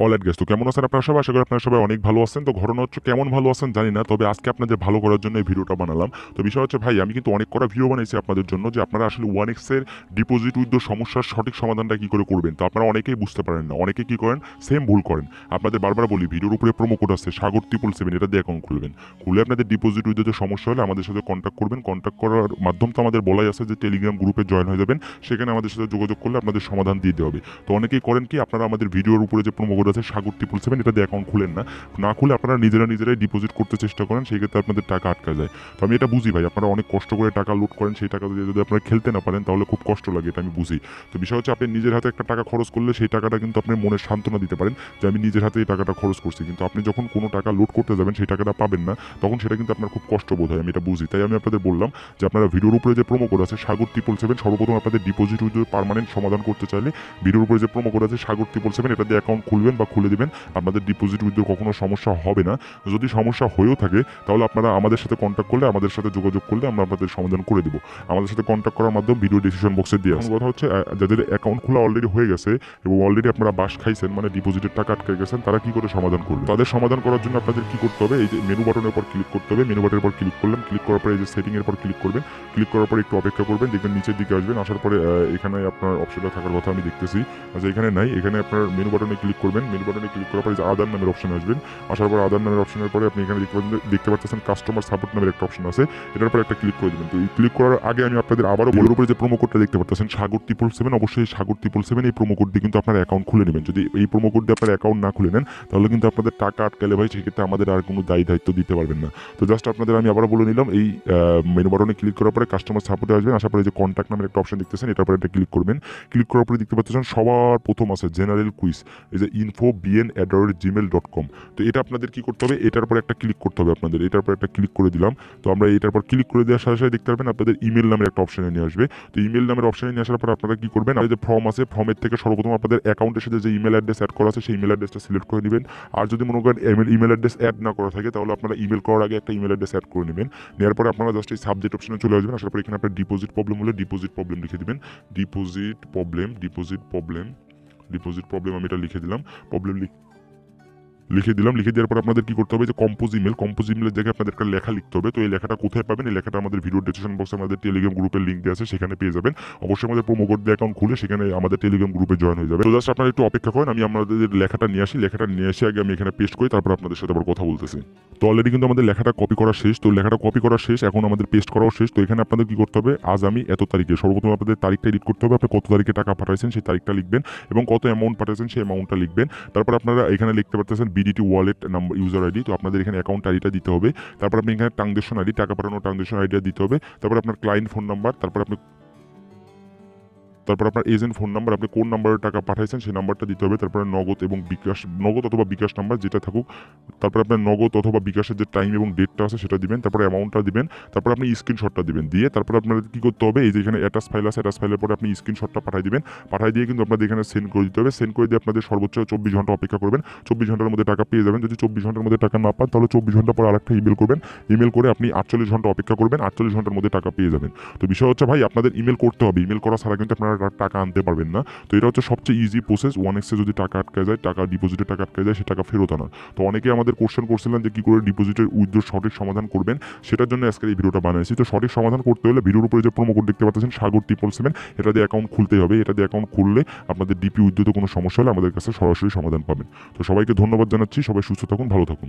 Alright guys, তো কেমন আছেন আপনারা সবাই? আশা করি আপনারা সবাই অনেক ভালো আছেন। তো ঘটনা হচ্ছে কেমন ভালো আছেন জানি না, তবে আজকে আপনাদের ভালো করার জন্য এই ভিডিওটা বানালাম। তো বিষয় হচ্ছে ভাই, আমি কিন্তু অনেক কটা ভিডিও বানাইছি আপনাদের জন্য যে আপনারা আসলে 1x এর ডিপোজিট উইথড্র সমস্যার সঠিক সমাধানটা কি করে করবেন। তো আপনারা অনেকেই বুঝতে পারেন না, অনেকে কি করেন, সেম ভুল করেন। আপনাদের বারবার বলি, ভিডিওর উপরে প্রোমো কোড আছে সাগর 777, এটা দিয়ে অ্যাকাউন্ট খুলবেন। খুলে আপনাদের ডিপোজিট উইথড্র যে সমস্যা হলে আমাদের সাথে কন্ট্যাক্ট করবেন। কন্ট্যাক্ট করার মাধ্যম তো আমাদের বলাই আছে যে টেলিগ্রাম গ্রুপে জয়েন হয়ে যাবেন। সেখানে আমাদের সাথে যোগাযোগ করলে আপনাদের সমাধান দিয়ে দেওয়া হবে। তো অনেকেই করেন কি, আপনারা আমাদের ভিডিওর উপরে যে প্রোমো কোড আছে সাগর 777, এটা দিয়ে অ্যাকাউন্ট খুলেন না। না খুলে আপনারা নিজেরাই ডিপোজিট করতে চেষ্টা করেন, সেই ক্ষেত্রে আপনাদের টাকা আটকা যায়। তো আমি এটা বুঝি ভাই, আপনারা অনেক কষ্ট করে টাকা লুট করেন, সেই টাকা দিয়ে যদি আপনারা খেলতে না পারেন তাহলে খুব কষ্ট লাগে, এটা আমি বুঝি। তো বিষয় হচ্ছে, আপনি নিজের হাতে একটা টাকা খরচ করলে সেই টাকাটা কিন্তু আপনি মনে সান্ত্বনা দিতে পারেন যে আমি নিজের হাতে এই টাকাটা খরচ করছি। কিন্তু আপনি যখন কোনো টাকা লুট করতে যাবেন, সেই টাকাটা পাবেন না, তখন সেটা কিন্তু আপনার খুব কষ্ট বোধ হয়, আমি এটা বুঝি। তাই আমি আপনাদের বললাম যে আপনারা ভিডিওর উপরে যে প্রোমো কোড আছে সাগর 777, সর্বপ্রথম আপনাদের ডিপোজিট উইথড্র পার্মানেন্ট সমাধান করতে চাইলে ভিডিওর উপরে যে প্রোমো কোড আছে সাগর 777, এটা দিয়ে অ্যাকাউন্ট খুলবেন বা খুলে দিবেন। আপনাদের ডিপোজিট উইথড্র কখনো সমস্যা হবে না। যদি সমস্যা হয়েও থাকে তাহলে আপনারা আমাদের সাথে কন্ট্যাক্ট করলে, আমাদের সাথে যোগাযোগ করলে আমরা আপনাদের সমাধান করে দিব। আমাদের সাথে কন্ট্যাক্ট করার মাধ্যমে ভিডিও ডিসক্রিপশন বক্সে দিয়ে আছে। কথা হচ্ছে, যাদের অ্যাকাউন্ট খোলা অলরেডি হয়ে গেছে এবং অলরেডি আপনারা বাস খাইছেন, মানে ডিপোজিটের টাকা আটকে গেছেন, তারা কি করে সমাধান করবে? তাদের সমাধান করার জন্য আপনাদের কি করতে হবে, এই যে মেনু বাটনের উপর ক্লিক করতে হবে। মেনু বাটনের উপর ক্লিক করলেন, ক্লিক করার পরে এই যে সেটিং এর উপর ক্লিক করবেন। ক্লিক করার পরে একটু অপেক্ষা করবেন, দেখবেন নিচের দিকে আসবেন। আসার পরে এখানে আপনার অপশনটা থাকার কথা আমি দেখতেছি, আচ্ছা এখানে নাই। এখানে আপনার মেনু বাটনে ক্লিক করবেন। মেনু বাটনে ক্লিক করার পরে যে আদার নামের অপশন আসবেন। আসার পর আদার নামের অপশনের পরে আপনি এখানে দেখতে পাচ্ছেন কাস্টমার সাপোর্ট নামের একটা অপশন আছে, এটার পর একটা ক্লিক করে দেবেন। তো এই ক্লিক করার আগে আমি আপনাদের আবারও বলার উপরে যে প্রোমো কোডটা দেখতে পাচ্ছেন সাগর 777, অবশ্যই সাগর 777 এই প্রোমো কোড দিয়ে কিন্তু আপনার অ্যাকাউন্ট খুলে নেবেন। যদি এই প্রোমো কোড দিয়ে আপনার অ্যাকাউন্ট না খুলে নেন তাহলে কিন্তু আপনাদের টাকা আটকালে ভাই, সেক্ষেত্রে আমাদের আর কোনো দায়ী দায়িত্ব দিতে পারবেন না। তো জাস্ট আপনাদের আমি আবারও বলে নিলাম, এই মেনু বাটনে ক্লিক করার পরে কাস্টমার সাপোর্টে আসবেন। আসার পরে যে কন্ট্যাক্ট নামের একটা অপশন দেখতেছেন, এটার পরে একটা ক্লিক করবেন। ক্লিক করার পরে দেখতে পাচ্ছেন সবার প্রথম আছে জেনারেল কুইজ, এই যে info@gmail.com। তো এটা আপনাদের কি করতে হবে, এটার পর একটা ক্লিক করতে হবে আপনাদের। এটার পর একটা ক্লিক করে দিলাম। তো আমরা এটার পর ক্লিক করে দেওয়ার সাথে সাথে দেখতে পারবেন আপনাদের ইমেল নামের একটা অপশনে নিয়ে আসবে। তো ইমেল নামের অপশনে নিয়ে আসার পর আপনারা কি করবেন, আর যে ফর্ম আছে, ফর্মের থেকে সর্বপ্রথম আপনাদের অ্যাকাউন্টের সাথে যে ইমেল অ্যাড্রেস অ্যাড করা আছে সেই ইমেল অ্যাড্রেসটা সিলেক্ট করে নেবেন। আর যদি মনে করেন ইমেল অ্যাড্রেস অ্যাড না করা থাকে, তাহলে আপনারা ইমেল করার আগে একটা ইমেল অ্যাড্রেস অ্যাড করে নেবেন। নেওয়ার পরে আপনারা জাস্ট এই সাবজেক্ট অপশনে চলে আসবেন। আসার পর এখানে আপনার ডিপোজিট প্রবলেম হলে ডিপোজিট প্রবলেম লিখে দিবেন। Deposit problem, deposit problem, deposit problem আমি এটা লিখে দিলাম। প্রবলেম লিখে দিলাম। লিখে দেওয়ার পর আপনাদের কি করতে হবে, যে কম্পোজ ইমেলের জায়গায় আপনাদের একটা লেখা লিখতে হবে। তো এই লেখাটা কোথায় পাবেন, এই লেখাটা আমাদের ভিডিও ডেসক্রিপশন বক্সে আমাদের টেলিগ্রাম গ্রুপের লিঙ্ক দেওয়া আছে, সেখানে পেয়ে যাবেন। অবশ্যই আমাদের প্রোমো কোড দিয়ে অ্যাকাউন্ট খুলে সেখানে আমাদের টেলিগ্রাম গ্রুপে জয়েন হয়ে যাবে। তো জাস্ট আপনারা একটু অপেক্ষা করেন, আমি আমাদের লেখাটা নিয়ে আসি। লেখাটা নিয়ে এসে আগে আমি এখানে পেস্ট করি, তারপর আপনাদের সাথে আবার কথা বলতেছি। তো অলরেডি কিন্তু আমাদের লেখাটা কপি করা শেষ। তো লেখাটা কপি করা শেষ, এখন আমাদের পেস্ট করাও শেষ। তো এখানে আপনাদের কি করতে হবে, আজ আমি এত তারিখে, সর্বপ্রথম আপনাদের তারিখটা এডিট করতে হবে। আপনি কত তারিখে টাকা পাঠাইছেন সেই তারিখটা লিখবেন এবং কত অ্যামাউন্ট পাঠাইছেন সেই অ্যামাউন্টটা লিখবেন। তারপর আপনারা এখানে লিখতে পারতেছেন BDT wallet number, user ID. তো আপনাদের এখানে অ্যাকাউন্ট আইডিটা দিতে হবে। তারপর আপনি এখানে ট্রানজাকশন আইডি, টাকা পাঠানোর ট্রানজাকশন আইডিটা দিতে হবে। তারপর আপনার ক্লায়েন্ট ফোন নাম্বার, তারপর আপনার এজেন্ট ফোন নাম্বার, আপনি কোন নাম্বারে টাকা পাঠাইছেন সেই নাম্বারটা দিতে হবে। তারপরে নগদ এবং বিকাশ, নগদ অথবা বিকাশ নাম্বার যেটা থাকুক। তারপর আপনার নগদ অথবা বিকাশের যে টাইম এবং ডেটটা আছে সেটা দিবেন। তারপরে অ্যামাউন্টটা দিবেন। তারপর আপনি স্ক্রিনশটটা দিবেন। দিয়ে তারপর আপনাদের কি করতে হবে, এই যে এখানে অ্যাটাচ ফাইল আছে, অ্যাটাচ ফাইলের পরে আপনি স্ক্রিনশটটা পাঠিয়ে দিবেন। পাঠিয়ে দিয়ে কিন্তু আপনাদের এখানে সেন্ড করে দিতে হবে। সেন্ড করে দিয়ে আপনাদের সর্বোচ্চ 24 ঘন্টা অপেক্ষা করবেন। 24 ঘন্টার মধ্যে টাকা পেয়ে যাবেন। যদি 24 ঘন্টার মধ্যে টাকা না পান তাহলে 24 ঘন্টা পর আরেকটা ইমেল করবেন। ইমেল করে আপনি 48 ঘন্টা অপেক্ষা করবেন। 48 ঘন্টার মধ্যে টাকা পেয়ে যাবেন। তো বিষয় হচ্ছে ভাই, আপনাদের ইমেল করতে হবে। ইমেল করা ছাড়া কিন্তু আপনারা টাকা আনতে পারবেন না। তো এটা হচ্ছে সবচেয়ে ইজি প্রসেস। 1x এ যদি টাকা আটকে যায়, টাকা ডিপোজিটের টাকা আটকে যায়, সে টাকা ফেরত আনা। তো অনেকে আমাদের কোশ্চেন করছিলেন যে কি করে ডিপোজিটের উইথড্র সঠিক সমাধান করবেন, সেটার জন্য আজকে এই ভিডিওটা বানিয়েছি। তো সঠিক সমাধান করতে হলে ভিডিওর উপরে যে প্রোমো কোড দেখতে পাচ্ছেন সাগর 777, এটা দিয়ে অ্যাকাউন্ট খুলতেই হবে। এটা দিয়ে অ্যাকাউন্ট খুললে আপনাদের ডিপি উইথড্রতে কোনো সমস্যা হলে আমাদের কাছে সরাসরি সমাধান পাবেন। তো সবাইকে ধন্যবাদ জানাচ্ছি। সবাই সুস্থ থাকুন, ভালো থাকুন।